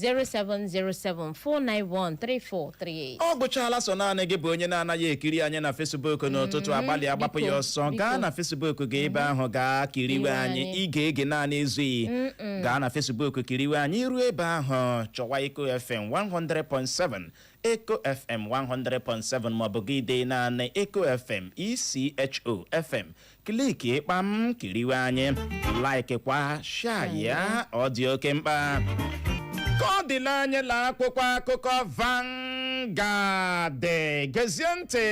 07074913438. ọ bụchala so naanị gị bụ onye na-anaghị ekiri anyị na Facebook n'ụtụtụ agbalị agbapụ ya ọsọ gaa na Facebook ga ebe ahụ gaa kiriwe anyị ị ga-ege naanị ezughị gaa na Facebook kiriwe anyị iruo ebe ahụ chọwa Eko FM 100.7 Eko FM 100.7 maọbụ gị dee naanị Eko FM ISIOKWU FM kliki kpam kiriwe anyị like kwa share ya ọ dị oke mkpa ka ọ dịla anyị la akwụkwọ akụkọ Vanguard gezie ntị.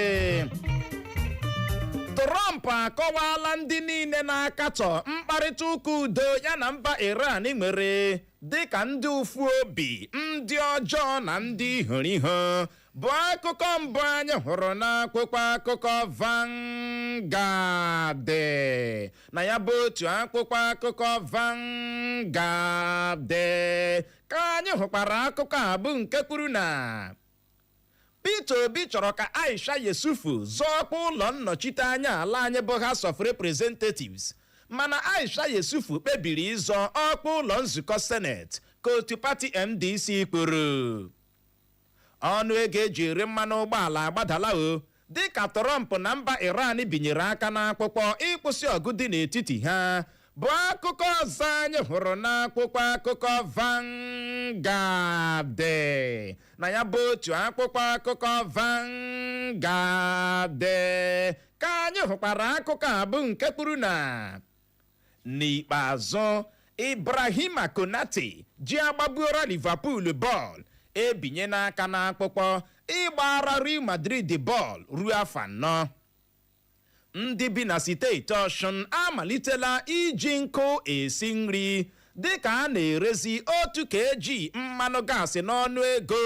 Trump akọwala ndị niile na-akatọ mkparịta ụka udo ya na mba Iran nwere dịka ndị ụfụ obi, ndị ọjọọ na ndị ihuriho bụ akụkọ mbụ anyị hụrụ n'akwụkwọ akụkọ Vanguard. Na ya bụ otu akwụkwọ akụkọ Vanguard ka anyị hụkwara akụkọ a bụ nke kwuru na Peter Obi chọrọ ka Aisha Yesufu zọọkwa ụlọ nnọchite anya ala anyị bụ House of Representatives, mana Aisha Yesufu kpebiri ịzọ ọkwa ụlọ nzukọ Senate ka otu pati MDC kwuru. Ọnụ ego eji ere mmanụ ụgbọala agbadala o dịka Trump na mba Iran binyere aka n'akwụkwọ ịkwụsị ọgụ dị n'etiti ha bụ akụkọ ọzọ anyị hụrụ n'akwụkwọ akụkọ Vanguard. Na ya bụ otu akwụkwọ akụkọ Vanguard ka anyị hụkwara akụkọ a bụ nke kwuru na n'ikpeazụ Ibrahima Konate ji agbagbuora Liverpool bọọlụ ebinye n'aka n'akpụkpọ ịgbara Real Madrid bọọlụ ruo afọ 4. Ndị bi na steeti Ọshụn amalitela iji nkụ esi nri dịka a na-erezi 1 kg mmanụ gaasị n'ọnụ ego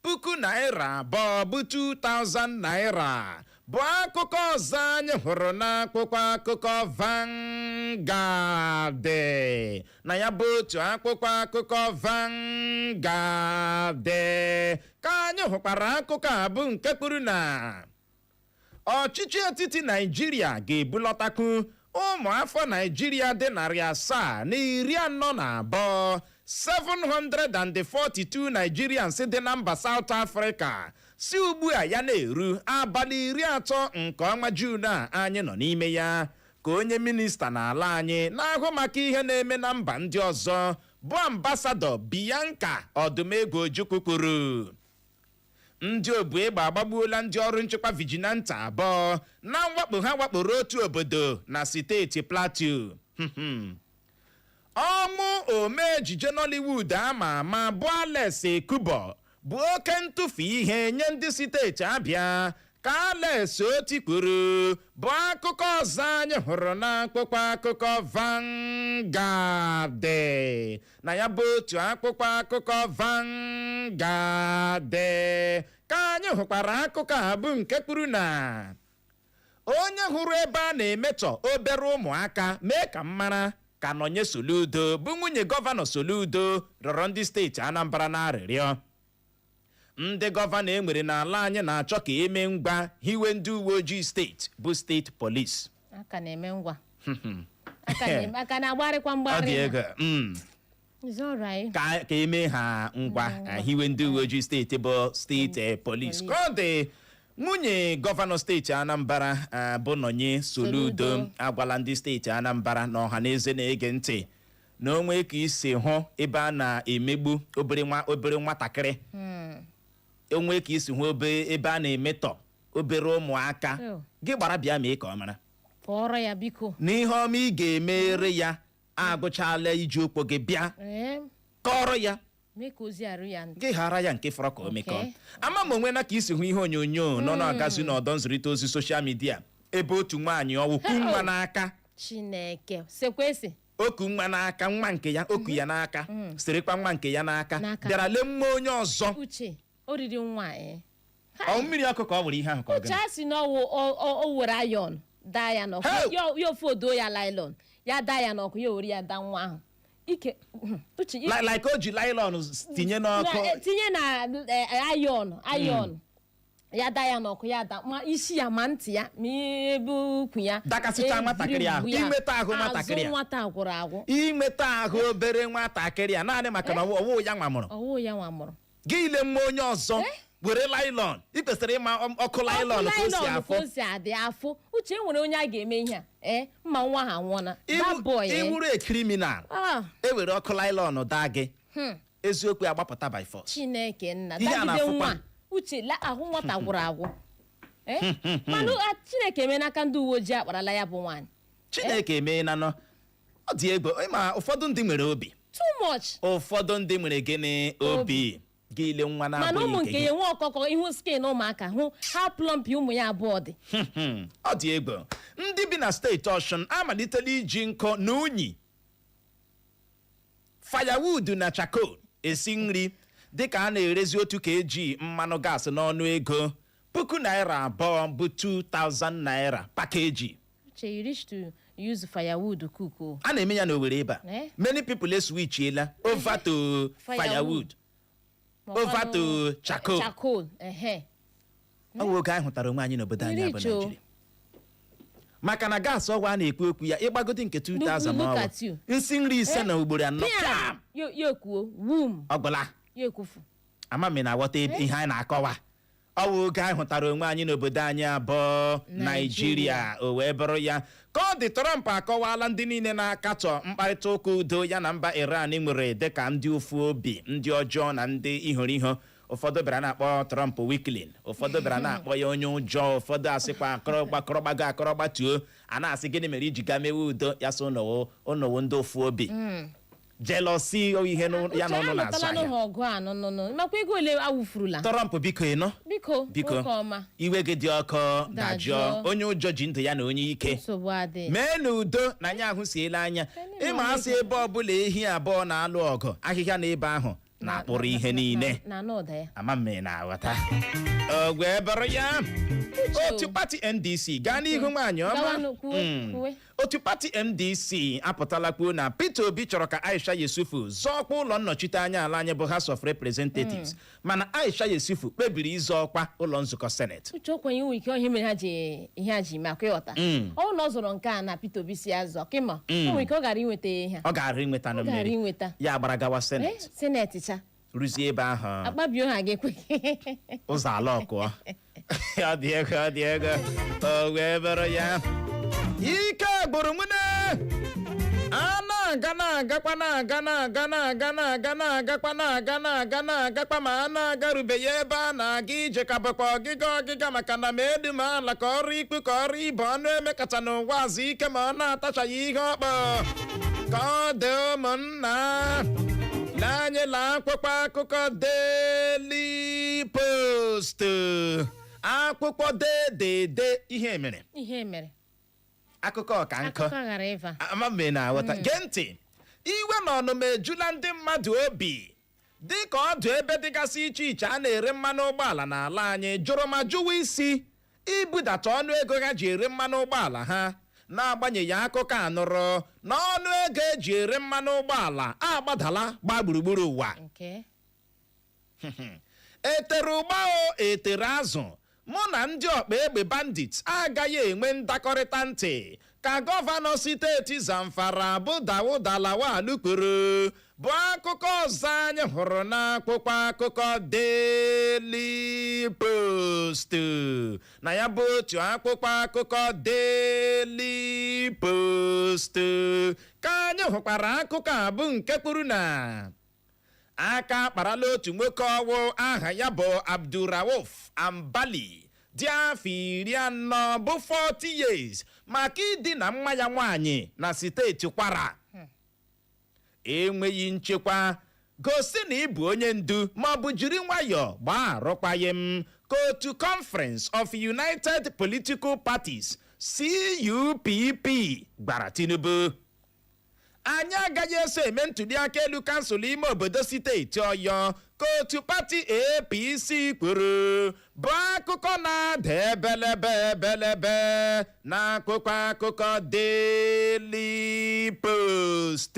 $2,000 bụ 2,000 naira bụ akụkọ ọzọ anyị hụrụ n'akwụkwọ akụkọ Vanguard. Na ya bụ otu akwụkwọ akụkọ Vanguard ka anyị hụkwara akụkọ a bụ nke kwuru na ọchịchị etiti Naịjirịa ga-ebulọtakwu ụmụafọ Naịjirịa dị 742 742 Nigerians dị na mba South Africa si ugbu a ya na-eru abalị 30 nke ọnwa June a anyị nọ n'ime ya ka onye minista n'ala anyị na-ahụ maka ihe na-eme na mba ndị ọzọ bụ ambasadọ Bianca Odumegwu Ojukwu kwuru. Ndị obu egbe agbagbuola ndị ọrụ nchekwa vigilante 2 na mwakpo ha wakporo otu obodo na steeti Plateau. Ọmụ ome ejije Nollywood ama ama bụ Alex Ekubo bụ oke ntụfu ihe nye ndị steeti Abịa ka Alex Oti kwuru bụ akụkọ ọzọ anyị hụrụ n'akwụkwọ akụkọ Vanguard. Na ya bụ otu akwụkwọ akụkọ Vanguard ka anyị hụkwara akụkọ a bụ nke kwuru na onye hụrụ ebe a na-emetọ obere ụmụaka mee ka mmara ka Nonye Soludo bụ nwunye gọvanọ Soludo rịọrọ ndị steeti Anambra n'arịrịọ. Ndị gọvanọ enwere n'ala anyị na-achọ ka eme ngwa hiwe ndị uwe ojii steeti bụ steeti polisi. Aka na-eme ngwa. Aka na-agbarịkwa mgbarị. Ọ dị ego. It's all right. Ka eme ha ngwa hiwe ndị uwe ojii steeti bụ steeti polisi. Ka ọ dị nwunye gọvanọ steeti Anambra bụ Nonye Soludo agwala ndị steeti Anambra na ọha na eze na-ege ntị na onwe ka isi hụ ebe a na-emegbu obere nwatakịrị, onwe ka isi hụ ebe a na-emetọ obere ụmụaka, gị gbara bịa mee ka ọ mara kọrọ ya biko n'ihe ọma ị ga-emere ya agụchala iji okpo gị bịa kọrọ ya gị ghara ya nke fọrọ ka o mekọ. Ama m onwe na ka isi hụ ihe onyonyo nọ na-agazi n'ọdọ nzirịta ozi soshal midia ebe otu nwaanyị ọwụkwu nwa n'aka Chineke sekwesị oku nwa n'aka, nwa nke ya oku ya n'aka sirikwa nwa nke ya n'aka bịara lee mma onye ọzọ uche oriri nwa ọ mmiri ọkụ ka ọ were ihe ahụ ka ọ gana uche asị na o were ayon daa ya n'ọkụ ya ofu odo ya lailon ya daa ya n'ọkụ ya were ya daa nwa ahụ ike uche like o ji lailon tinye n'ọkụ tinye na ayon ya da ya n'ọkụ ya da ma isi ya ma ntị ya ma ebe ukwu ya dakasịcha nwatakịrị ahụ imeta ahụ nwatakịrị azụ nwata agwụrụ agwụ imeta ahụ obere nwatakịrị a naanị maka na ọwụ ya nwa mụrụ ọwụ ya nwa mụrụ gị ile mma onye ọzọ were lailọn ị kwesịrị ịma ọkụ lailọn ka o si adị afụ uche nwere onye a ga-eme ihe a mma nwa ha nwụọna iwuru a criminal ewere ọkụ lailọn daa gị eziokwu agbapụta by force. Chineke nna dagide nwa uche ahụ nwata gwụrụ agwụ manụ Chineke eme n'aka ndị uwe ojii akparala ya bụ nwaanyị Chineke eme na nọ ọ dị egbe ma ụfọdụ ndị nwere obi too much ụfọdụ ndị nwere gịnị obi gị ile nwa na mana ụmụ nke ya nwe ọkọkọ ihu skin ụmụaka hụ ha plọmpi ụmụ ya abụọ dị ọ dị egbe ndị bi na steeti Ọshụn amalitela iji nkụ na unyi firewood na charcoal esi nri dịka a na-erezi otu kg mmanụ gaasị n'ọnụ ego ₦2,000 bụ 2,000 naira per kg. You reach to use firewood cook. A na-eme ya n'Owerri ebe a. Many people switchela over to firewood. Over to charcoal. Charcoal. Ọ oge anyị hụtara onwe anyị n'obodo anyị bụ Nigeria. Maka na gas ọgwụ a na-ekwu okwu ya ịgbagodi nke 2,000 ọgwụ. Nsi nri ise na ugboro 4. Yokwuo wum. Ọgbụla. Yokwufu. Ama m na-aghọta ihe anyị na-akọwa. Ọ bụ oge anyị hụtara onwe anyị n'obodo anyị abụọ Nigeria o wee bụrụ ya ka ọ dị Trump akọwala ndị niile na-akatọ mkparịta ụka udo ya na mba Iran nwere dịka ndị ụfụ obi ndị ọjọọ na ndị ihoriho. Ụfọdụ bịara na-akpọ Trump weakling, ụfọdụ bịara na-akpọ ya onye ụjọ, ụfọdụ asịkwa akọrọgbago a na-asị gịnị mere iji ga mewe udo ya so ụnọwo ndị ụfụ obi jealousy ihe ya na ọnụ na-azụ ahịa. Trump biko ịnọ biko iwe gị dị ọkụ dajụọ onye ụjọ ji ndụ ya na onye ike mee na udo na anya ahụ siela anya ịma asị ebe ọbụla ehi abụọ na-alụ ọgụ ahịhịa na ebe ahụ na-akpụrụ ihe niile ama m na-aghọta ọgwụ ebere ya. Otu pati NDC gaa n'ihu nwaanyị ọma. Otu pati NDC apụtala kwuo na Peter Obi chọrọ ka Aisha Yesufu zọọkwa ụlọ nnọchite anya ala anyị bụ House of Representatives mana Aisha Yesufu kpebiri ịzọ ọkwa ụlọ nzukọ Senate. Uche okwenye nwe ike ihe mere ihe ha ji maka ịghọta ọ na ọ zọrọ nke a na Peter Obi si azọ kịma o nwere ike ọ gara inweta ihe ọ gara inweta na mmeri ya gbara gawa Senate cha ruzie ebe ahụ akpabio ha ga-ekwe ụzọ ala ọkụọ ọ dị ego o wee bụrụ ya ike gburu nwune a na-agakwa ma a na-agarubeghị ebe a na-aga ije ka bụkwa ọgịga maka na ma edum ala ka ọrụ ikpu ka ọrụ ibe ọnụ emekata n'ụwa azụ ike ma ọ na-atachaghị ihe ọkpọ ka ọ dị ụmụnna n'anyela akwụkwọ akụkọ Daily Post akwụkwọ dede ihe mere akụkọ ọka nkọ amame na-aghọta gee ntị iwe na ọnụma ejula ndị mmadụ obi dịka ọdụ ebe dịgasị iche iche a na-ere mmanụ ụgbọala n'ala anyị jụrụ ma jụwa isi ibudata ọnụ ego ha ji ere mmanụ ụgbọala ha n'agbanyeghị akụkọ anụrụ na ọnụ ego eji ere mmanụ ụgbọala agbadala gba gburugburu ụwa etere ụgba etere azụ mụ na ndị ọkpa egbe bandits agaghị enwe ndakọrịta ntị ka gọvanọ steeti Zamfara bụ Dawud Lawal kwuru bụ akụkọ ọzọ anyị hụrụ n'akwụkwọ akụkọ Daily Post na ya bụ otu akwụkwọ akụkọ Daily Post ka anyị hụkwara akụkọ a bụ nke kwuru na aka kparala otu nwoke ọwụ aha ya bụ Abdurrauf Ambali dị afọ 40 bụ 40 years maka idina nwa ya nwaanyị na steeti Kwara. Enweghị nchekwa gosi na ịbụ onye ndu ma ọ bụ jiri nwayọọ gbaa arụkwaghịm ka otu Conference of United Political Parties CUPP gbara Tinubu anyị agaghị eso eme ntuli aka elu kansụl ime obodo steeti Ọyọ ka otu pati APC kwuru bụ akụkọ na-ada ebelebe n'akwụkwọ akụkọ Daily Post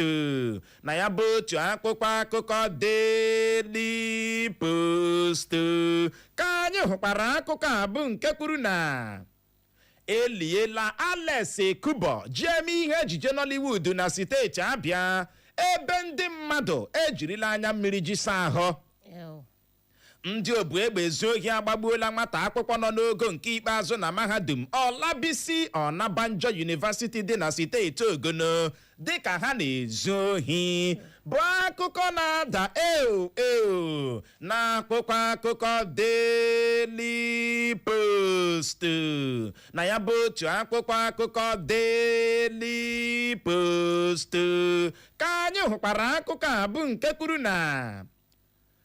na ya bụ otu akwụkwọ akụkọ Daily Post ka anyị anyị hụkwara akụkọ a bụ nke kwuru na eliela Alex Ekubo ji eme ihe ejije Nollywood na steeti Abịa ebe ndị mmadụ ejirila anya mmiri jisa ahụ. Ndị obu egbe ezu ohi agbagbuola nwata akwụkwọ nọ n'ogo nke ikpeazụ na mahadum Olabisi Onabanjo University dị na steeti Ogono dịka ha na-ezu ohi. Bụ akụkọ na-ada na-akpọkwa akụkọ Daily Post na ya bụ otu akpụkpọ akụkọ Daily Post ka anyị hụkwara akụkọ a bụ nke kwuru na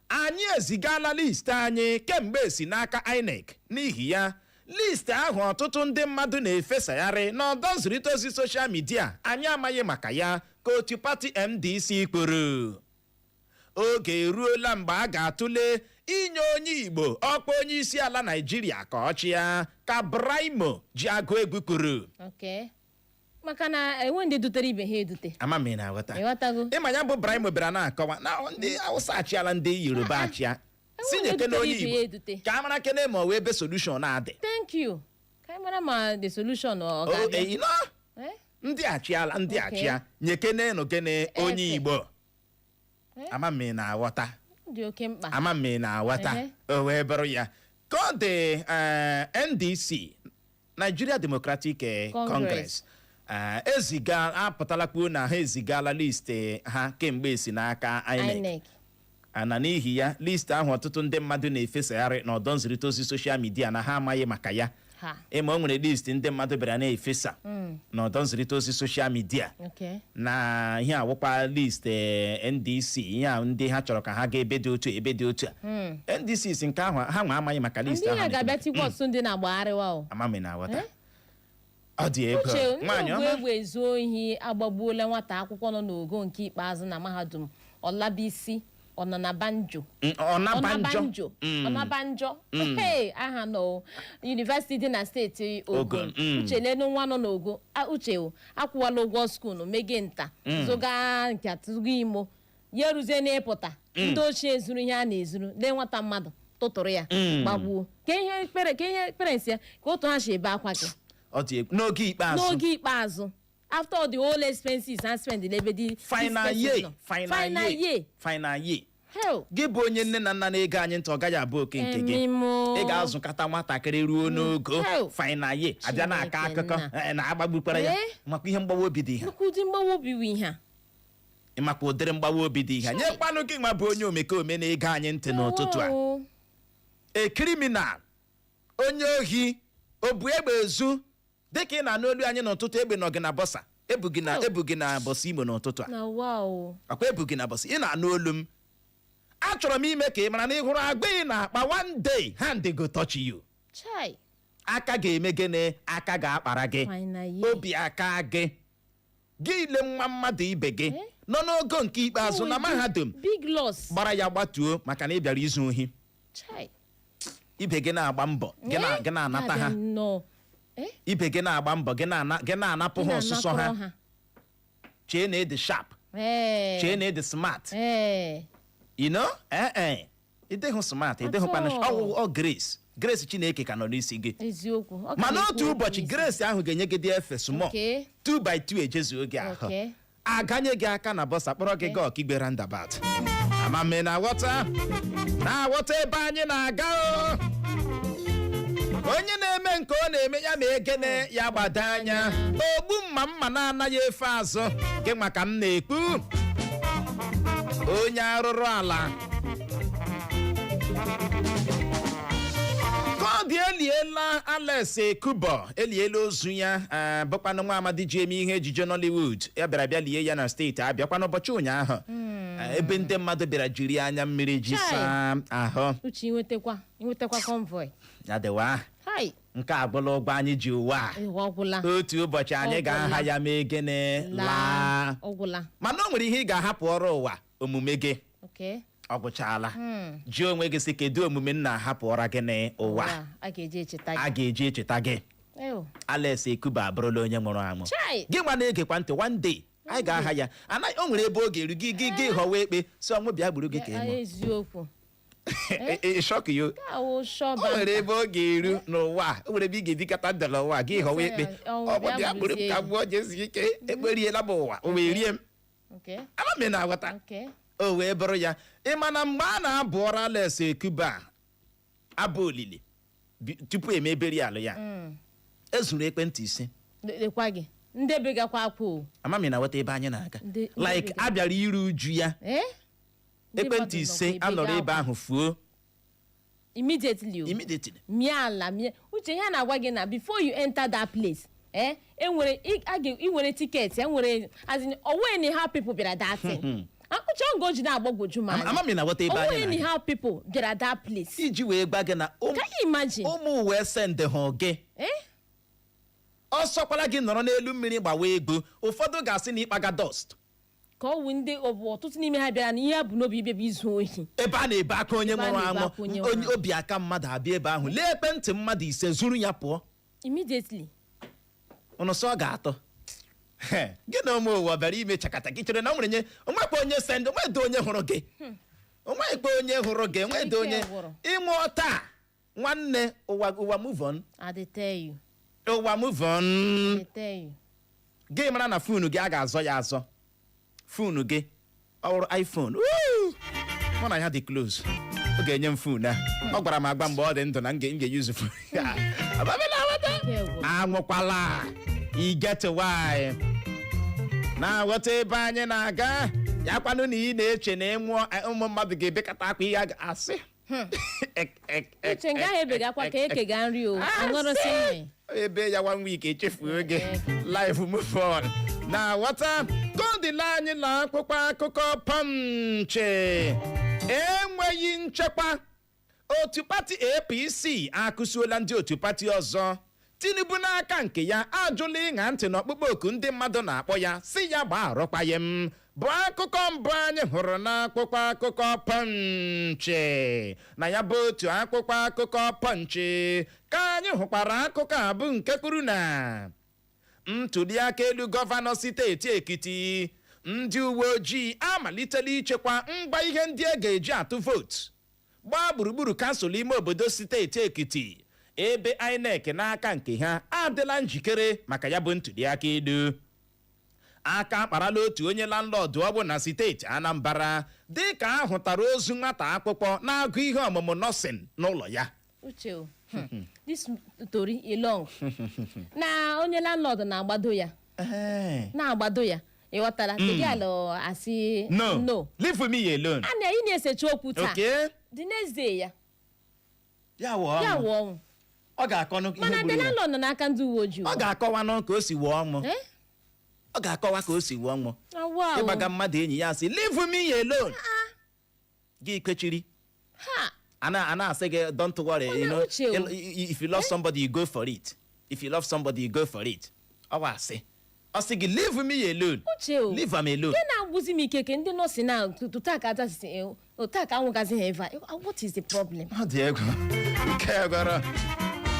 anyị ezigala list anyị kemgbe esi n'aka INEC. N'ihi ya list ahụ ọtụtụ ndị mmadụ na-efesagharị n'ọdọ nzirịta ozi soshal midia anyị amaghị maka ya ka otu pati MDC kwuru. Oge eruola mgbe a ga-atụle inye onye Igbo ọkwa onye isi ala Naịjirịa ka ọ chịa ka Braimo ji agụ egwu kwuru. Maka na enwe ndị dutere ibe ha edute. Amami na aghọta. Ịghọtago? Ịma ya bụ Braimo bịara na-akọwa na ndị Hausa achịala ndị Yoruba achịa. Sinye kene onye Igbo ka a mara kene ma ọ wee ebe solution na-adị. Thank you. Ka anyị mara ma the solution ọ ga-abịa. Ndị achịala ndị achịa nye kene no kene onye Igbo. Amami na aghọta. Dị oke mkpa. Amami na aghọta. O wee bụrụ ya. Ka ọ dị NDC Nigeria Democratic Congress eziga apụtala kwuo na ha ezigala list ha kemgbe esi n'aka INEC. Na n'ihi ya list ahụ ọtụtụ ndị mmadụ na-efesagharị n'ọdọ nzirịta ozi soshal midia na ha amaghị maka ya. Ịma o nwere list ndị mmadụ bịara na-efesa n'ọdọ nzirịta ozi soshal midia na ihe awụkwa list NDC ihe a ndị ha chọrọ ka ha ga ebe dị otu ebe dị otu a. NDC si nke ahụ ha nwa amaghị maka list ahụ. Ndị ga-abịa tikwa ọtụtụ ndị na-agbagharịwa. Amami na aghọta. Ọ dị ego nwaanyị ọma egbe ezu ohi agbagbuola nwata akwụkwọ nọ n'ogo nke ikpeazụ na mahadum Olabisi Onabanjo aha nọ University dị na steeti Ogun. Uche lenu nwa nọ n'ogo uche akwụwala ụgwọ skuulu mege nta zụga nke atụgo imo ya eruzie n'ịpụta ndị ochie ezuru ihe a na-ezuru lee nwata mmadụ tụtụrụ ya gbagbuo ka ihe ekpere nsị ya ka otu ha si ebe akwa gị n'oge ikpeazụ after all the whole expenses and spend ebe dị final year gị bụ onye nne na nna na-ego anyị ntị ọ gaghị abụ oke nke gị ị ga-azụkata nwatakịrị ruo n'ogo final year abịa na-aka akụkọ na-agbagbukwara ya makwa ihe mgbawa obi dị ha ịmakwa ụdịrị mgbawa obi dị ha nyekwanụ gị nwa bụ onye omekome na-ego anyị ntị n'ụtụtụ a criminal onye ohi obu egbe ezu dịka ị na-anụ olu anyị n'ụtụtụ egbe nọ gị na bọsa ebughị na bọsa Imo n'ụtụtụ a akwa ebughị na bọsa ị na-anụ olu m achọrọ m ime ka ị mara na ị hụrụ agba ị na-akpa one day hand go touch you aka ga-eme gịnị aka ga-akpara gị obi aka gị ile nwa mmadụ ibe gị nọ n'ogo nke ikpeazụ na mahadum gbara ya gbatuo maka na ị bịara izu ohi ibe gị na-agba mbọ gị na-anata ha ibe gị na-agba mbọ gị na-anapụ ha ọsụsọ ha chee na ịdị sharp chee na ịdị smart ịdịhụ smart ịdịhụkwana ọ grace Chineke ka nọ n'isi gị mana otu ụbọchị grace ahụ ga-enye gị dị efe small 2 by 2 ejezu oge ahụ aganye gị aka na bọsa kpọrọ gị gaa ọkigbe roundabout amame na-aghọta ebe anyị na-aga onye na-eme nke ọ na-eme ya ma egene ya gbada anya ogbu mma na-anaghị efe azụ gị maka m na-ekpu onye arụrụ ala Kọdị eliela Alex Ekubo eliela ozu ya bụkwanụ nwa amadi ji eme ihe ejije Nollywood ya bịara lie ya na steeti Abịa kwa n'ụbọchị ụnyaahụ ebe ndị mmadụ bịara jiri anya mmiri jisa ahụ uche inwetakwa convoy ya dịwa nke agbụla ụgbọ anyị ji ụwa otu ụbọchị anyị ga-aha ya mee gịnị laa mana o nwere ihe ị ga-ahapụ ọrụ ụwa omume gị ọ gwụchaala ji onwe gị sị kedu omume m na-ahapụ ọra gị n'ụwa a ga-eji echeta gị Alex Ekubo abụrụla onye nwụrụ anwụ gị nwa na-egekwa ntị one day anyị ga-aha ya anaghị o nwere ebe ọ ga-eru gị họwa ekpe si ọnwụ bịa gburu gị ka shock you. O nwere ebe ọ ga-eru n'ụwa, o nwere ebe ị ga-ebikata ndụ n'ụwa gị họwa ekpe. Ọ bụ bịa bụrụ m ka gbuo jesi ike ekperiela m ụwa o wee rie m. Ama m na-aghọta. O wee bụrụ ya. Ị ma na mgbe a na-abụ ọra lesi ekuba abụ olili tupu emeberi alụ ya, ezuru ekwentị ise. Lekwa gị ndị begakwa akwụ. Ama m na-aghọta ebe anyị na-aga. Like abịara iru uju ya. Ekwentị ise anọrọ ebe ahụ fuo. Immediately. Miala. Uche ihe na-agwa gị na before you enter that place, enwere ticket, enwere as in onwe how people bịara that thing. Uche ngo ji na-agbagwoju ma. Ama m na-aghọta ebe anyị na-aga. How people bịara that place. Iji wee gba gị na can you imagine? Ụmụ wee send ha gị. Ọsọkwala gị nọrọ n'elu mmiri gbawa egbo, ụfọdụ ga-asị na ịkpaga dust. Ka ọ wụ ndị ọtụtụ n'ime ha bịara na ihe bụ n'obi ibe bụ izu ohi. Ebe a na-ebe aka onye nwụrụ anwụ, onye obi aka mmadụ abịa ebe ahụ lee ekwentị mmadụ ise zuru ya pụọ. Immediately. Ụnụ sọ ga-atọ. Gị na ụmụ ụwa bịara ime chakata gị chere na o nwere nye onwekwa onye send onwede onye hụrụ gị. Onwekwa onye hụrụ gị, onwede onye ịnwụ taa nwanne ụwa move on. I dey tell you. Ụwa move on. I dey tell you. Gị mara na fonu gị a ga-azọ ya azọ. Fonu gị ọrụ iPhone. Mụ na ya dị close. Ọ ga-enye m fonu a. Ọ gwara m agba mgbe ọ dị ndụ na m ga-use fonu. Anwụkwala. I get why. Na-aghọta ebe anyị na-aga. Ya kwanụ na ị na-eche na ụmụ mmadụ ga-ebekata akwa ihe a ga-asị. Uche nga ebegakwa ka ekega nri o. Aṅụrụsị ihe. Ebe ya 1 week echefuo oge. Life move on. Na-aghọta kọdịla anyị na akwụkwọ akụkọ Punch. Enweghị nchekwa. Otu pati APC akụsuola ndị otu pati ọzọ. Tinubu n'aka nke ya ajụla ịṅa ntị n'ọkpụkpọ oku ndị mmadụ na-akpọ ya si ya gbaa arụkwaghịm. Bụ akụkọ mbụ anyị hụrụ n'akwụkwọ akụkọ Punch. Na ya bụ otu akwụkwọ akụkọ Punch ka anyị hụkwara akụkọ a bụ nke kwuru na ntụliaka elu gọvanọ steeti Ekiti, ndị uwe ojii amalitela ichekwa ngwa ihe ndị a ga-eji atụ vootu gbaa gburugburu kansụl ime obodo steeti Ekiti, ebe INEC n'aka nke ha adịla njikere maka ya bụ ntụliaka elu. Aka akparala otu onye landlord ọ bụ na steeti Anambra dị ka ahụtara ozu nwata akwụkwọ na-agụ ihe ọmụmụ nọọsịn n'ụlọ ya. Uche this story along na onye landlord na-agbado ya. Na-agbado ya. Ịghọtara? Dị alụ asị no. Leave me alone. Ana ị na-esecha okwu taa. Okay. The next day ya. Ya wụọ. Ọ ga-akọnụ ihe gburu ya. Mana the landlord nọ n'aka ndị uwe ojii. Ọ ga-akọwanụ ka o si wụọ ọnwụ. Ọ ga-akọwa ka o si wụọ ọnwụ. Ịgbaga mmadụ enyi ya sị leave me alone. Gị kwechiri. Ana asị gị don't worry, you know, if you love somebody you go for it. If you love somebody you go for it. Ọ wa asị. Ọ sị gị leave me alone. Leave am alone. Gị na-agwụzi m ike ke ndị nọọsị na tụta ka atasị ota ka anwụgazi ha eva. What is the problem? Ọ dị egwu. Nke agwara.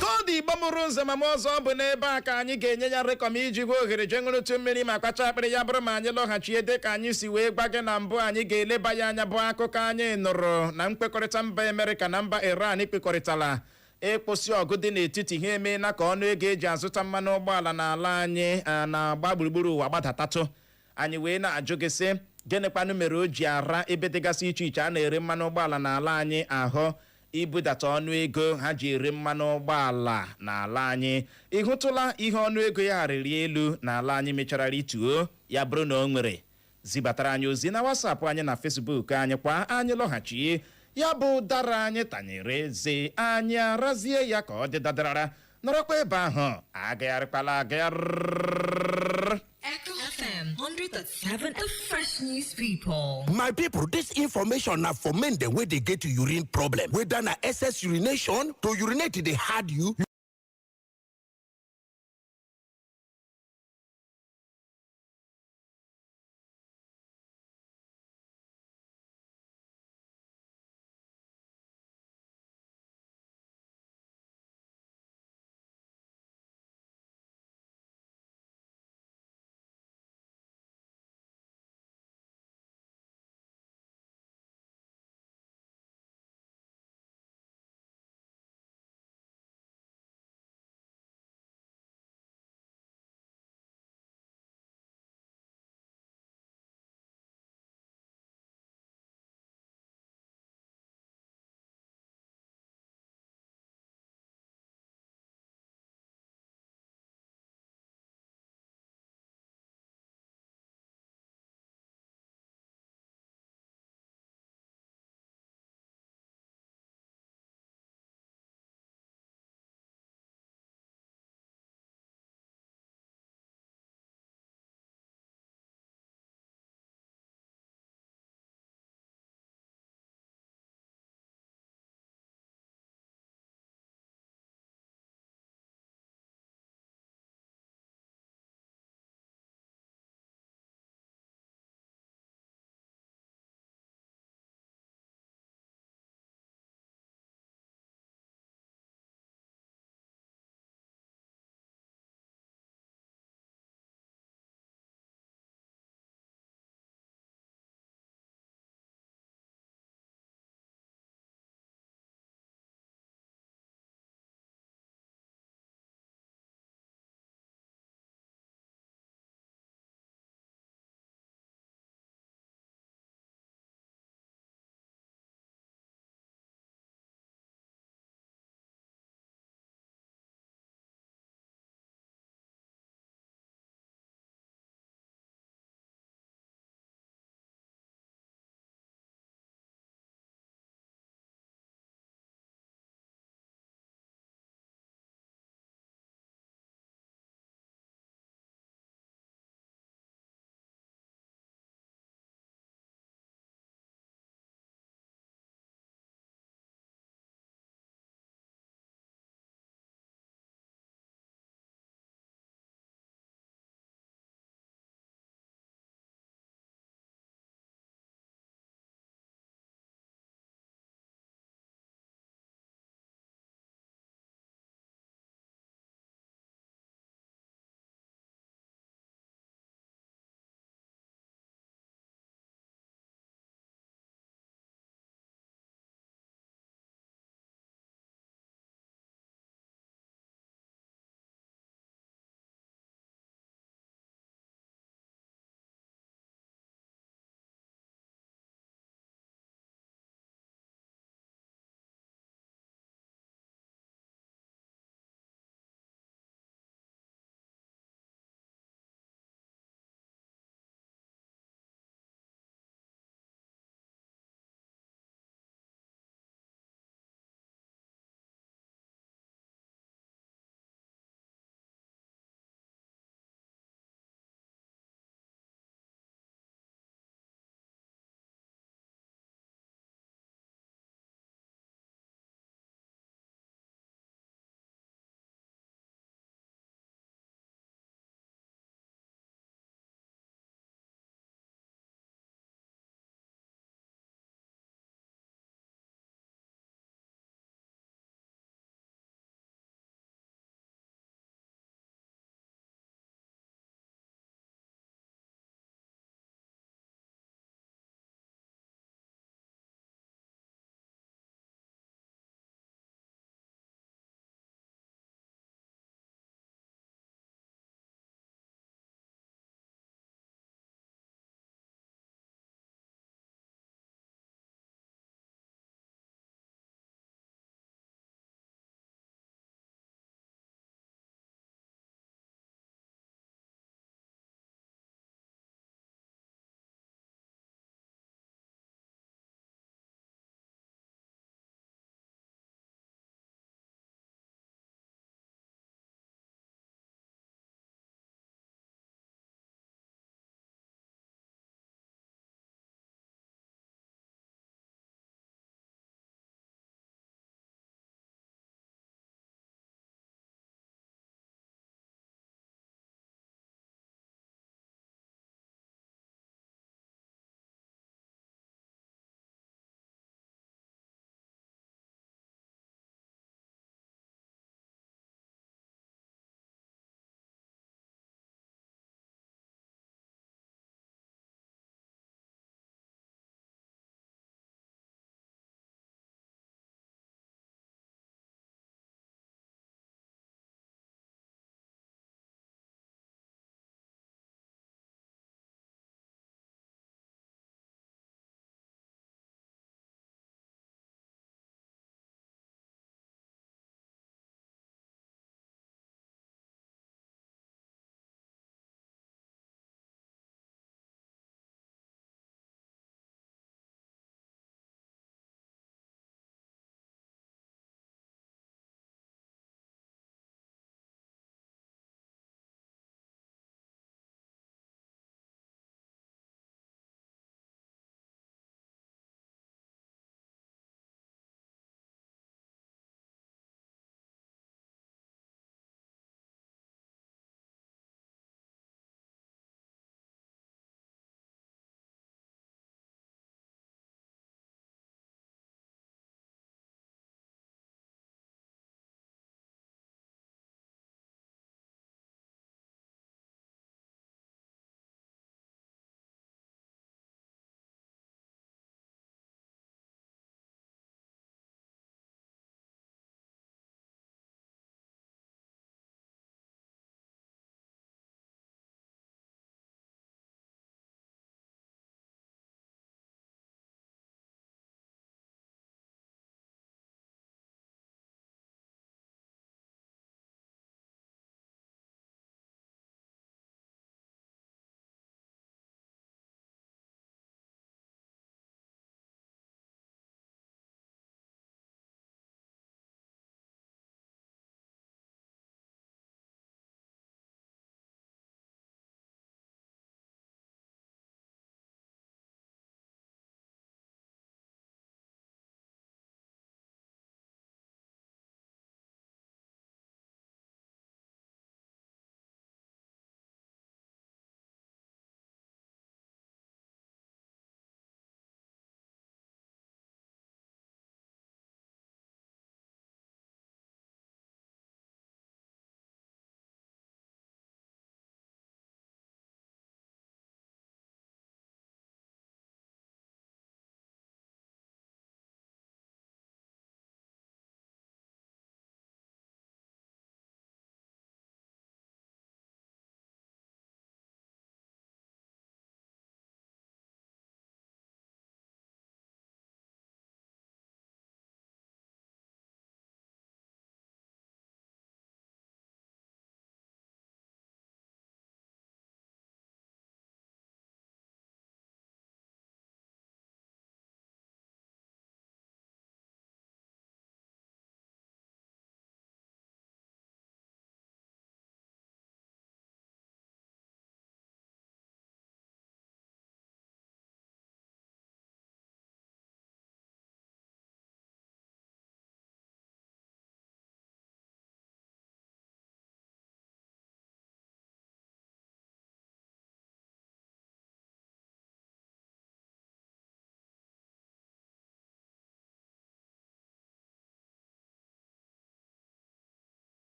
Kọdụ Igbo mụrụ nze ma ọzọ bụ n'ebe a ka anyị ga-enye ya rekọm iji gwa ohere jee ṅụrụtụ mmiri ma kpacha akpịrị ya bụrụ ma anyị lọghachie dị ka anyị si wee gba gị na mbụ anyị ga-eleba ya anya bụ akụkọ anyị nụrụ na mkpekọrịta mba Amerịka na mba Iran kpekọrịtala ịkwụsị ọgụ dị n'etiti ha emeela ka ọnụ ego eji azụta mmanụ ụgbọala n'ala anyị na-agba gburugburu ụwa gbadatatụ. Anyị wee na-ajụ gị sị gịnịkwanụ mere o ji ara ebe dịgasị iche iche a na-ere mmanụ ụgbọala n'ala anyị ahụ ibudata ọnụ ego ha ji ere mmanụ ụgbọala n'ala anyị. Ị hụtụla ihe ọnụ ego ya rịrị elu n'ala anyị mechara rituo ya bụrụ na o nwere zibatara anyị ozi na WhatsApp anyị na Facebook anyị kwa anyị lọghachie ya bụ dara anyị tanyere eze anyị arazie ya ka ọ dị dadarara nọrọkwa ebe ahụ agagharịkwala agagharị. Echo FM 100.7, the fresh news people. My people, this information now for men the way they get to urine problem. Whether na excess urination, to urinate they had you.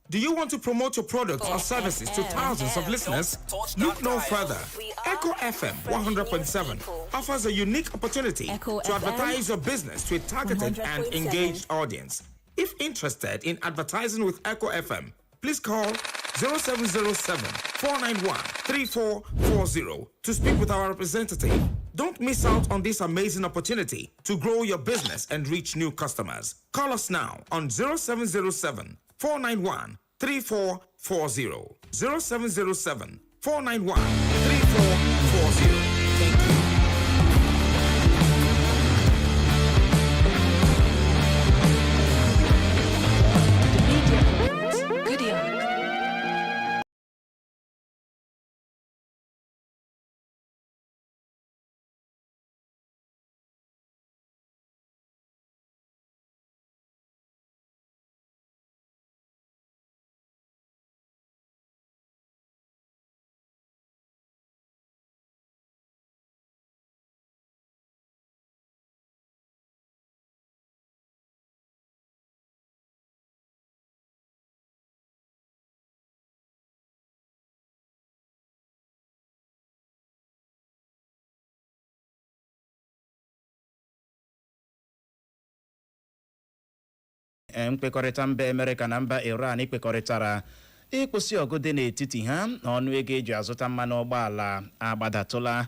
Do you want to promote your products or services to thousands of listeners? Look no further. Echo FM 100.7 offers a unique opportunity to advertise your business to a targeted and engaged audience. If interested in advertising with Echo FM, please call 0707-491-3440 to speak with our representative. Don't miss out on this amazing opportunity to grow your business and reach new customers. Call us now on 0707-491-3440. 0707-491-3440. Thank you. Nkwekorita mba Amerika na mba Iran ikwekoritara ịkwụsị ọgụ dị n'etiti ha na ọnụ ego eji azụta mmanụ ụgbọala agbadatula.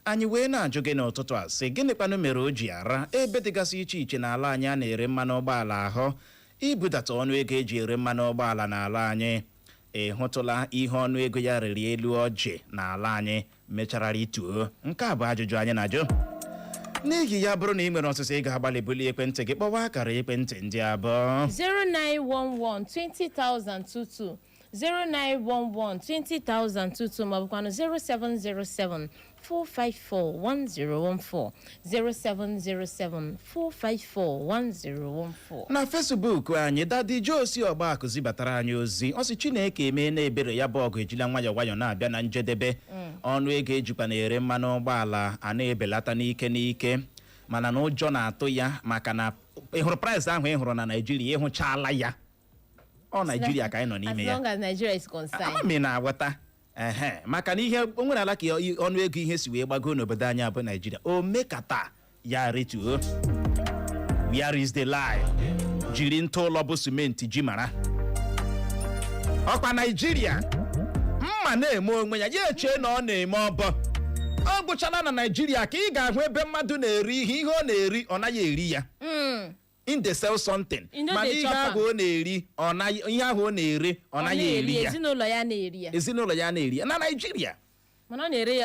Anyị wee na-ajụ gị n'ụtụtụ a sị Ginikwanu mere o ji ara ebe dịgasị iche iche n'ala anyị a na-ere mmanụ ụgbọala ahụ ibudata ọnụ ego eji ere mmanụ ụgbọala n'ala anyị. Hutula ihe ọnụ ego ya riri elu ọjị n'ala anyị mechara rituo. Nke a bụ ajụjụ anyị na-ajụ. N'ihi ya bụrụ na ị nwere ọsịsọ ị ga-agbalị buli ekwentị gị kpọwa akara ekwentị ndị abụọ 0911-20,022 0911-20,022 maọbụkwanụ 0707-454-1014 0707-454-1014. Na Facebook anyị Dadi Josi Ọgbakụ zibatara anyị ozi ọ sị Chineke emee na ebere ya bụ ọgụ ejila nwayọ nwayọ na-abịa na njedebe. Ọnụ ego ejikwa na-ere mmanụ ụgbọala a na-ebelata n'ike mana na ụjọ na-atụ ya maka na ịhụrụ price ahụ ị hụrụ na Naịjirịa ịhụchala ya ọ Naịjirịa ka anyị nọ n'ime ya as long as Nigeria is concerned. Amị na-aghọta maka na ihe o nwere ala ka ọnụ ego ihe si wee gbago n'obodo anyị abụ Naịjirịa o mekata ya rituo. Where is the lie? Jiri ntụ ụlọ bụ simenti ji mara ọkwa Naịjirịa mma na-eme onwe ya eche na ọ na-eme ọbọ ọ gwụchala na Naịjirịa ka ị ga-ahụ ebe mmadụ na-eri ihe ọ na-eri ọ naghị eri ya in the sell something mana ihe ahụ ọ na-eri ihe ahụ ọ na-ere ọ naghị eri ya ezinụlọ ya na-eri ya na Naịjirịa mana ọ na-ere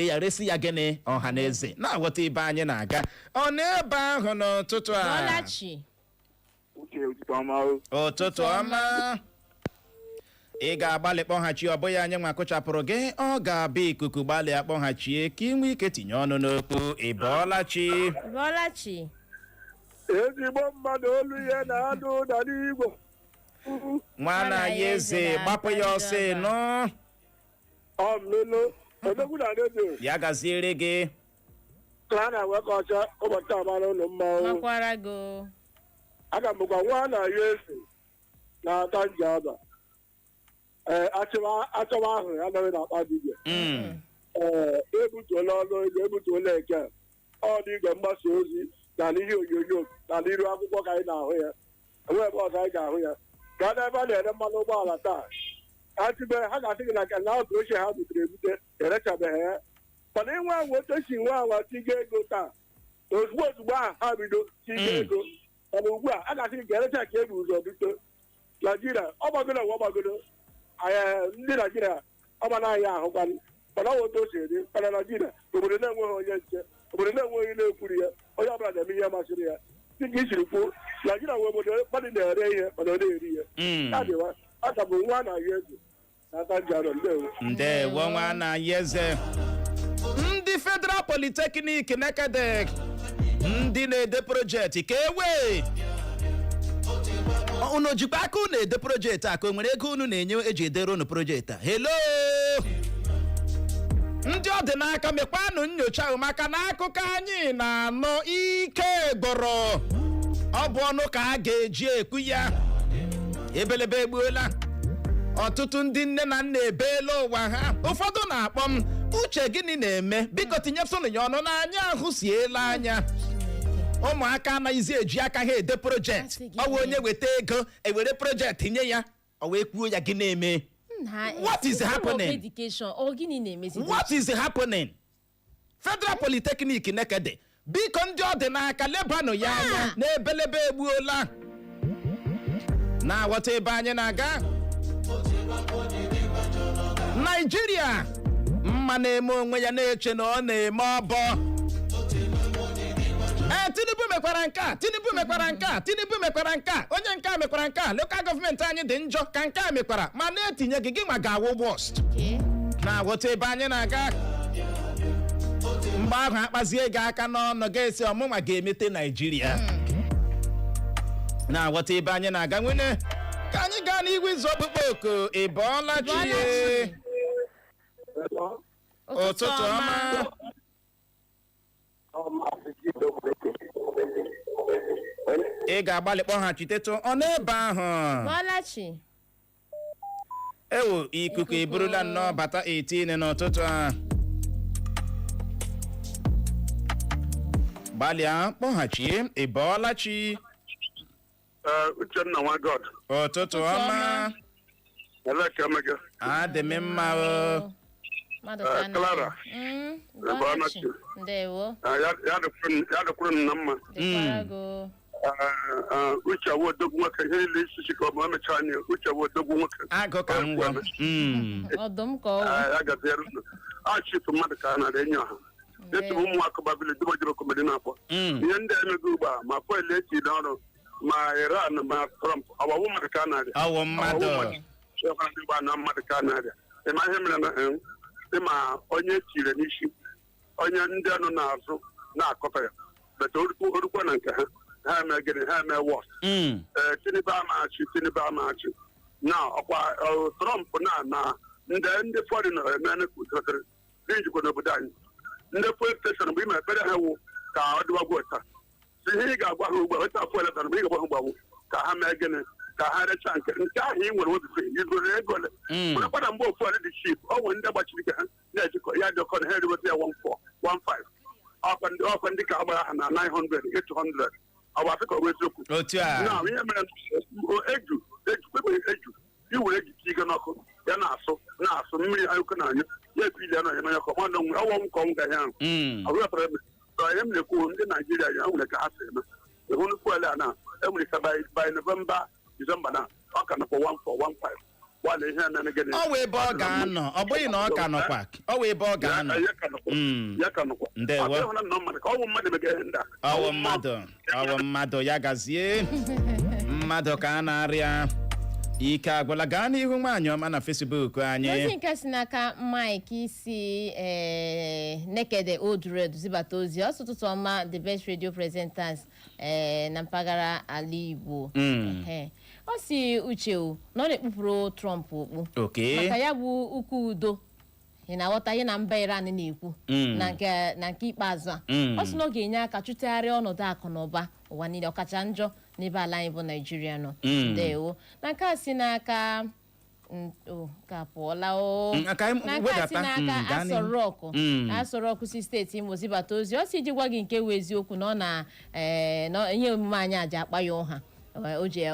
ya resi ya gịnị ọha na eze na-aghọta ebe anyị na-aga ọ na-ebe ahụ n'ụtụtụ a ụtụtụ ọma ị ga-agbalị kpọghachi ọ bụghị anyị nwa kụchapụrụ gị ọ ga-abịa ikuku gbalị akpọghachie ka ị nwee ike tinye ọnụ n'okwu ịbọọlachi ezigbo mmadụ olu ihe na-adụ ụda n'Igbo nwana ya eze gbapụ ya ọsọ nụ ọmụlụ odogwu na redio ya gaziere gị ka a na-enwekọcha ụbọchị amara ụlọ mmanwụ aga m bụkwa nwa na ya eze na-ata njaba achọwa ahụ ya nọrọ na-akpa dibịa ebutuola ọnụ ego ebutuola eke ọ dị igwe mgbasa ozi na n'ihe onyonyo na n'iru akwụkwọ ka anyị na-ahụ ya enwe ebe ọzọ anyị ga-ahụ ya gaa n'ebe a na-ere mmanụ ụgbọala taa atịbe ha ga-asị gị na nke na otu ochie ha butere ebute erechabeghị ya mana ịnwe anwa otu esi nwe anwa tiga ego taa ozugbo ahụ ha bido tiga ego mana ugbu a ga-asị gị ka erecha ka ebu ụzọ bute Naijiria ọ gbagodo nwa ọgbagodo ndị Naijiria ọma na-ahịa ahụkwanụ mana ọ otu o si edi mana Naijiria obodo na-enweghị onye nche obodo na-enweghị onye na-ekwuru ya onye ọbụla na-eme ihe masịrị ya dịka i siri kwuo Naijiria nwere obodo mmadụ na-ere ihe mana ọ na-eri ya adịwa aka bụ nwa na-ahị eze n'aka njarọ ndewo nwa na-ahị eze ndị Federal Polytechnic Nekede ndị na-ede projekti ka ewe unu jikwa aka unu ede projekti a ka o nwere ego unu na-enye eji edere unu projekti a hello ndị ọdịnaka mekwanụ nyocha ahụ maka na akụkọ anyị na-anọ ike gụrụ ọ bụ ọnụ ka a ga-eji ekwu ya ebelebe egbuola ọtụtụ ndị nne na nna ebeela ụwa ha. Ụfọdụ na-akpọ m, uche gịnị na-eme, biko tinyetụnụ ya ọnụ na anya ahụ siela anya. Ụmụaka anaghịzi eji aka ha ede projekti. Ọ wụ onye weta ego ewere projekti nye ya, ọ wee kwuo ya gị na-eme. What is happening? What is happening? Federal Polytechnic Nekede, biko ndị ọdịnaka lebanụ ya anya na ebelebe egbuola. Na aghọta ebe anyị na-aga. Nigeria, mma na-eme onwe ya na-eche na ọ na-eme ọbọ. Tinubu mekwara nke a, Tinubu mekwara nke a, Tinubu mekwara nke a, onye nke a mekwara nke a, local gọọmenti anyị dị njọ ka nke a mekwara, ma na-etinye gị nwa ga-awụ worst. Na-aghọta ebe anyị na-aga. Mgbe ahụ akpazie gị aka n'ọnụ ga-esi ọmụma ga-emete Nigeria. Na-aghọta ebe anyị na-aga. Nwene ka anyị gaa n'igwe izu ọkpụkpọ oku. Ị bọọla chi? Ụtụtụ ọma. Ị ga-agbalị kpọghachitetụ ọ n'ebe ahụ. Ewo, ikuku eburula nnọọ bata 18 n'ụtụtụ a. Gbalịa kpọghachie. Ị bọọla chi? Uchenna nwa God. Ụtụtụ ọma. Adị m mma o. Clara. Ndewo. Ya dịkwuru m na mma. Uche wodogwu nwoke ihe niile isi ka ọ ma mechaa anya. Uche wodogwu nwoke. Agụ ka ngwa. Ọdụm ka ọ. Ya gaziere unu. Chifu mmadụ ka a nara enyi ọha. Etu ụmụaka babili dịgbajiri komedi na-akpọ. Ihe ndị emego ugbu a ma pọl eti n'ọrụ ma Iran ma Trump ọwawụ mmadụ ka a na-arịa. Ọwụ mmadụ. Ịgba na mmadụ ka a na-arịa. Ịma ihe mere na ịma onye tire n'isi onye ndị anụ n'azụ na-akọta ya bete orukwa na nke ha eme gịnị ha eme wọs. Tinubu amachi na ọkwa Trump na ndị fọdịn emene kwutere dị njikwa n'obodo anyị. Ndị fuel steshọn bụ ime ekpere ha wụ ka ọ dịwagwo taa. Si ihe ị ga-agwa ha ugbu a weta fuel etan bụ ị ga-agwa ha ugbu ka ha mee gịnị ka ha rechaa nke ahụ ị nwere obife igoro ego ole kwana mgbe ofu dị chip ọ nwere ndị gbachiri ka ha na-ejikọ ya dịkọ na ha eriweta ya 1415 ọkwa ndị ka agbara ha na 900 800 ọ bụ afịka ọ bụ eziokwu na ihe mere eju iwere eji tige n'ọkụ ya na-asụ mmiri anyụkọ na anyụ ya epili ya na ya n'ọkụ nwanne nwere ọwọ m ka ọ gaghị ahụ ọ bụrụ ihe m na-ekwu ndị Naijiria ya nwere ka ha si eme ịhụ nnukwu ele a na enwere ka by November December na ọ ka nọkwa 1415 wale ihe na gịnị ọ wee ebe ọ ga-anọ ọ bụghị na ọ ka nọkwa ọ wee ebe ọ ga-anọ ya ka nọkwa ndewo ọwụ mmadụ ya gazie mmadụ ka a na-arịa ike agwụla. Gaa n'ihu nwaanyị ọma na Facebook anyị. Ozi nke si n'aka Mike isi Nekede Old Road zibata ozi ọtụtụ ọma the best radio presenters na mpaghara ala Igbo. Ọ si Uche na ọ na-ekpupụrụ Trump okpu maka ya bụ ukwu udo ị na-aghọta ihe na mba Iran na-ekwu na nke ikpeazụ a ọ sị na ọ ga-enye aka chụtegharịa ọnọdụ akụ na ụba ụwa niile ọkacha njọ n'ebe ala anyị bụ Naijiria nọ. Ndewo. Na nke a si n'aka ka pụọla na nke a si n'aka Aso Rock si steeti Imo zibata ozi ọ si iji gwa gị nke wụ eziokwu na ọ na ihe omume anyị aja akpa ya ụha o ji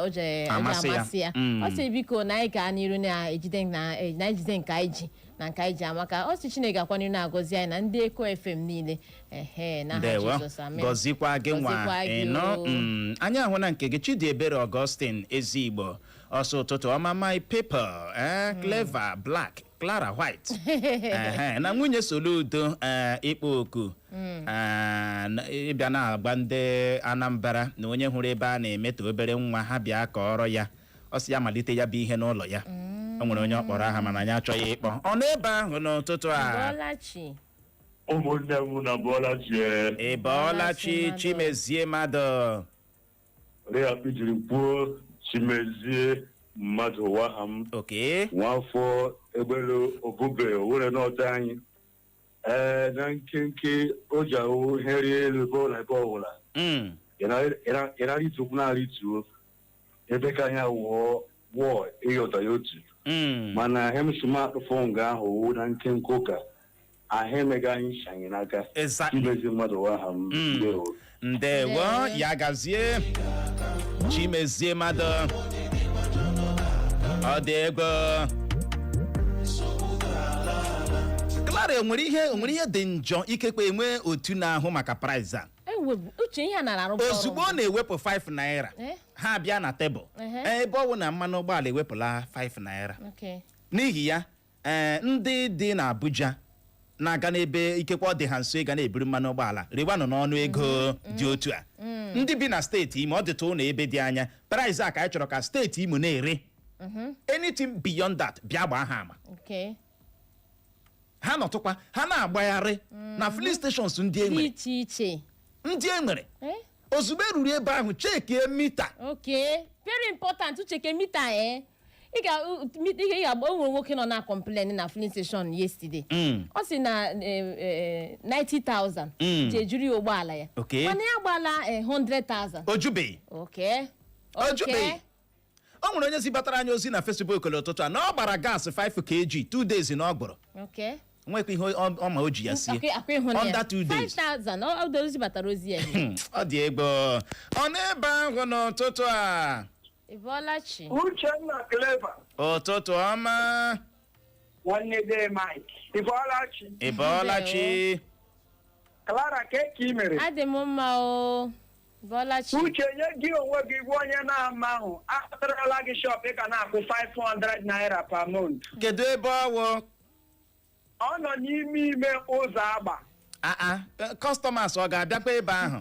amasị ya. Ọ sị biko na anyị gaa n'iru na-ejide nke anyị ji na nke anyị ji amaka. Ọ sị Chineke akwanyere na-agọzi anyị na ndị Eko FM niile na ha Jizọs amen. Gọzikwa gị nwa ịnọ anyị ahụ na nke gị Chidiebere Augustine Ezigbo ọsọ ụtụtụ ọma my people Clever Black Clara White na nwunye Soludo ịkpọ oku ịbịa na-agba ndị Anambra na onye hụrụ ebe a na-emetọ obere nwa ha bịa ka ọrọ ya ọ sị ya malite ya bụ ihe n'ụlọ ya. O nwere onye ọ kpọrọ aha mana anyị achọghị ịkpọ ọ n'ebe ahụ n'ụtụtụ a. ụmụnne m na Bọọlachi Chimezie mmadụ jiri kwuo Chimezie mmadụ waham nwafọ egbere obube owere n'ọdọ anyị na nkenke o ji ahụ ihe rie elu ebe na ebe ọbụla ịnara itukwu na-arị tuo ebe ka anyị wụọ wọ ịghọta ya otu mana hem smartphone ga-ahụ na nkenke ụka ahụ emega anyị shanye n'aka imezi mmadụ aha m ndewo ya gazie chimezie mmadụ ọ dị ego Clara enwere ihe dị njọ ikekwe enwe otu na-ahụ maka price a uche ihe na-arụ ozugbo ọ na-ewepụ 5 naira ha bịa na tebụl ebe ọ bụ na mmanụ ụgbọala ewepụla 5 naira n'ihi ya ndị dị n'Abuja na-aga n'ebe ikekwe ọ dị ha nso ịga na-eburu mmanụ ụgbọala riwanụ n'ọnụ ego dị otu a ndị bi na steeti Imo ọ dịtụ ụlọ ebe dị anya price a ka anyị chọrọ ka steeti Imo na-ere anything beyond that bịa gbaa ha ama ha nọtụkwa ha na-agbagharị na filling stations ndị enwere iche iche ndị enwere ozugbo eruru ebe ahụ chekie mita very important cheke mita ị ga-agba onwere nwoke nọ na complain na filling station yesterday ọ sị na 90,000 ji ejuru ụgbọala ya mana ya gbala 100,000 ojubeghị ojubeghị o nwere onye zibatara anyị ozi na Facebook n'ụtụtụ a na ọ gbara gas 5 kg 2 days na ọ gbọrọ nwekwa ihe ọma o ji ya sie under 2 days 5,000 o zibatara ozi ya ọ dị egbo ọ na-ebe ahụ n'ụtụtụ a Ibolachi Uchenna Clever ụtụtụ ọma nwanne de Mike Ibolachi Clara keki mere adị m mma o Ibolachi Uche nye gị onwe gị bụ onye na-ama ahụ akpụtarala gị shop ị ga na-akwụ 500 naira per month kedu ebe ọwụ ọ nọ n'ime ụzọ agba customers ọ ga-abịakwa ebe ahụ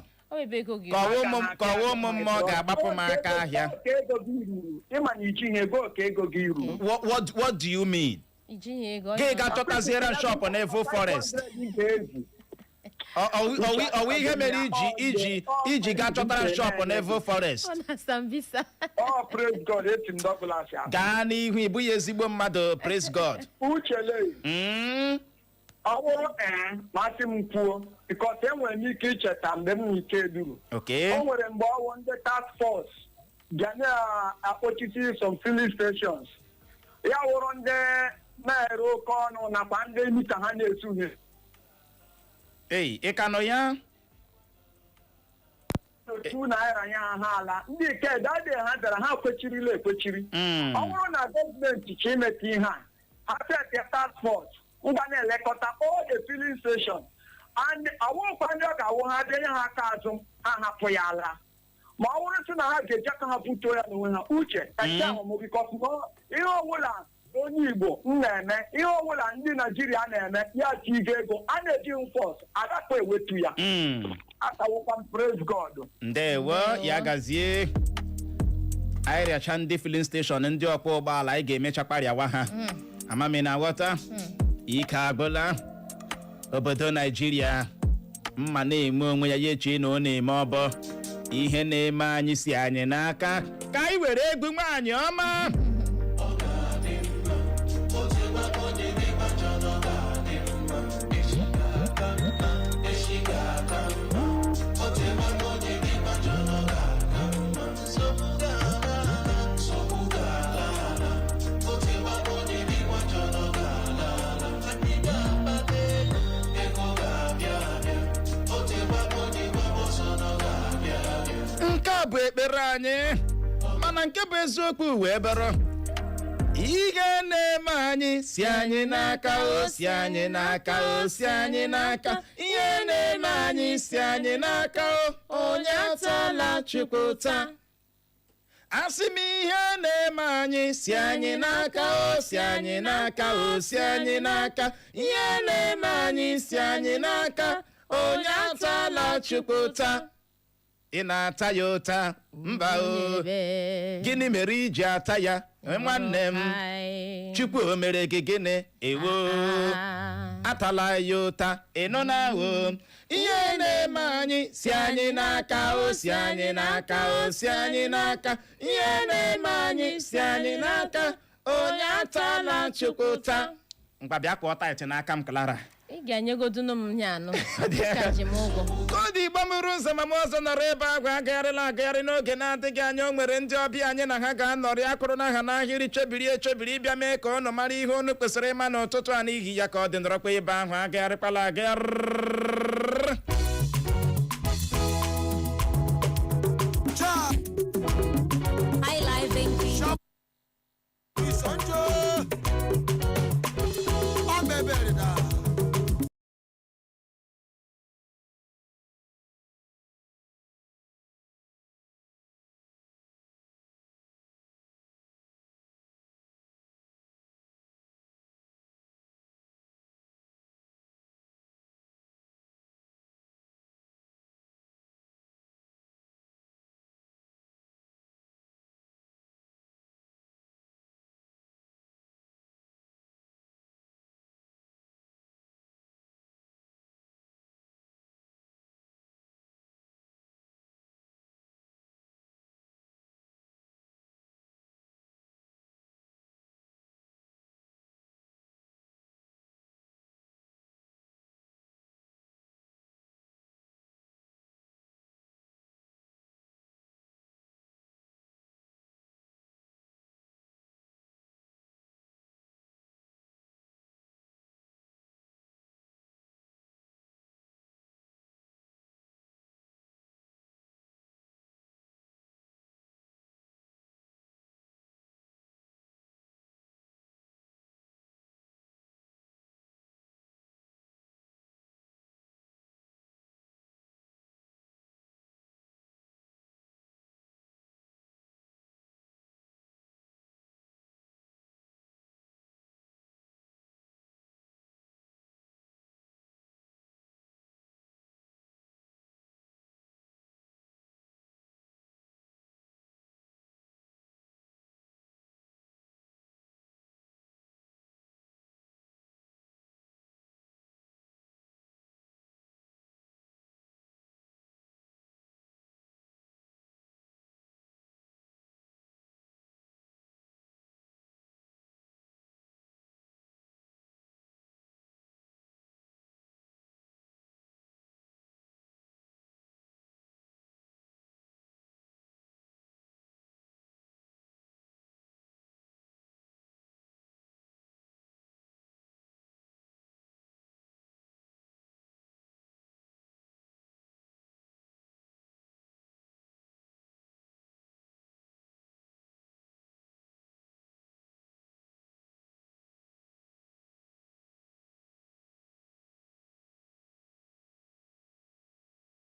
kọwa ụmụ mmụọ ga-agbapụ m aka ahịa ịma na ijighị ego ka ego gị ruru what do you mean gị ga-achọtaziere shop na Evo Forest ọwụ ihe mere iji ga-achọtara shop na Evo Forest gaa n'ihu ịbụ ya ezigbo mmadụ praise God ọ bụrụ masị m kwuo because enwere m ike icheta mgbe m n'ike duru o nwere mgbe ọwụ ndị task force bịa na-akpọchite some filling stations ya wụrụ ndị na-ere oke ọnụ nakwa ndị mita ha na-etughị ị ka nọ ya 2 naira ya ha ala ndị ike dade ha dara ha kwechirila ekwechiri ọ bụrụ na gọọmenti ka imeta ihe ha set task force ngwa na-elekọta all the filling station and awụkwa ndị ọ ga-awụ ha denye ha aka azụ ha hapụ ya ala ma ọ bụrụ sị na ha ga-eji aka ha butuo ya n'onwe ha uche ahụmụ bikọs ihe ọbụla onye Igbo na-eme ihe ọbụla ndị Naijiria na-eme ya tigo ego a na-eji mfọs agakwa ewetu ya akawụkwa praise God ndewo ya gazie anyị rịacha ndị filling station ndị ọkpọ ụgbọala anyị ga-emecha kparịawa ha amami na aghọta ike agụla obodo Naijiria mma na-eme onwe ya eche na ọ na-eme ọbọ ihe na-eme anyị si anyị n'aka ka anyị were egwu nwaanyị ọma bụ ekpere anyị mana nke bụ eziokwu wee bụrụ ihe na-eme anyị si anyị n'aka o si anyị n'aka o si anyị n'aka ihe na-eme anyị si anyị n'aka o onye atala Chukwu ụta asị m ihe na-eme anyị si anyị n'aka o si anyị n'aka o si anyị n'aka ihe na-eme anyị si anyị n'aka onye atala Chukwu ụta ị na-ata ya ụta mba o gịnị mere iji ata ya nwanne m Chukwu o mere gị gịnị ewo atala ya ụta ịnụ na o ihe na-eme anyị si anyị n'aka o si anyị n'aka o si anyị n'aka ihe na-eme anyị si anyị n'aka onye atala Chukwu ụta mgba bịa kpọọ taịtị n'aka m Clara. ị ga-enyegodunu m ya anụ ka ji m ụgwọ kọdụ Igbo mụrụ ụzọ ma m ọzọ nọrọ ebe ahụ agagharịla agagharị n'oge na-adịghị anya. O nwere ndị ọbịa anyị na ha ga-anọrị akụrụ n'aha n'ahịrị chebiri ịbịa mee ka ọnụ mara ihe ọnụ kwesịrị ịma n'ụtụtụ a n'ihi ya ka ọ dị nọrọkwa ebe ahụ agagharịkwala agagharị